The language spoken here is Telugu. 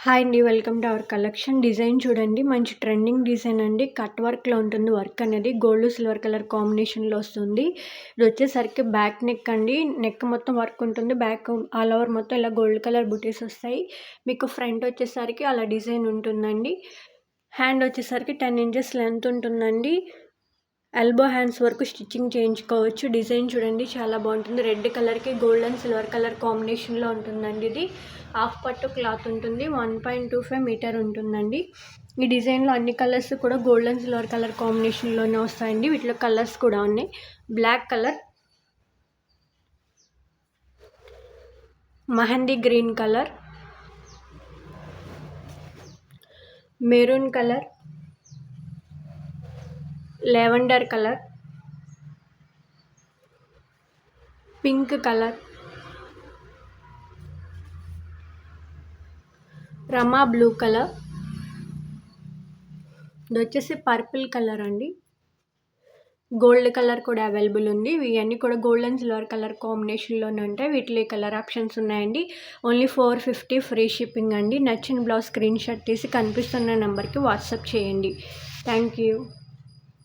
హాయ్ అండి. Welcome to our collection. Design చూడండి, మంచి ట్రెండింగ్ డిజైన్ అండి. కట్ వర్క్‌లో ఉంటుంది వర్క్ అనేది. గోల్డ్, సిల్వర్ కలర్ కాంబినేషన్‌లో వస్తుంది. ఇది వచ్చేసరికి బ్యాక్ నెక్ అండి. నెక్ మొత్తం వర్క్ ఉంటుంది. బ్యాక్ ఆల్ ఓవర్ మొత్తం ఇలా గోల్డ్ కలర్ బుటీస్ వస్తాయి. మీకు ఫ్రంట్ వచ్చేసరికి అలా డిజైన్ ఉంటుందండి. హ్యాండ్ వచ్చేసరికి 10 ఇంచెస్ లెంత్ ఉంటుందండి. ఎల్బో హ్యాండ్స్ వరకు స్టిచ్చింగ్ చేయించుకోవచ్చు. డిజైన్ చూడండి, చాలా బాగుంటుంది. రెడ్ కలర్కి గోల్డ్ అండ్ సిల్వర్ కలర్ కాంబినేషన్లో ఉంటుందండి. ఇది హాఫ్ పట్టు క్లాత్ ఉంటుంది. 1.25 మీటర్ ఉంటుందండి. ఈ డిజైన్లో అన్ని కలర్స్ కూడా గోల్డ్ అండ్ సిల్వర్ కలర్ కాంబినేషన్లోనే వస్తాయండి. వీటిలో కలర్స్ కూడా ఉన్నాయి. Black colour, mehndi green colour, maroon colour, lavender colour, pink colour, రమా బ్లూ కలర్, ఇది వచ్చేసి పర్పుల్ కలర్ అండి. గోల్డ్ కలర్ కూడా అవైలబుల్ ఉంది. ఇవన్నీ కూడా గోల్డ్ అండ్ సిల్వర్ కలర్ కాంబినేషన్లోనే ఉంటాయి. వీటిలో కలర్ ఆప్షన్స్ ఉన్నాయండి. ఓన్లీ 450 ఫ్రీ షిప్పింగ్ అండి. నచ్చిన బ్లౌజ్ స్క్రీన్ షాట్ తీసి కనిపిస్తున్న నెంబర్కి వాట్సాప్ చేయండి. Thank you.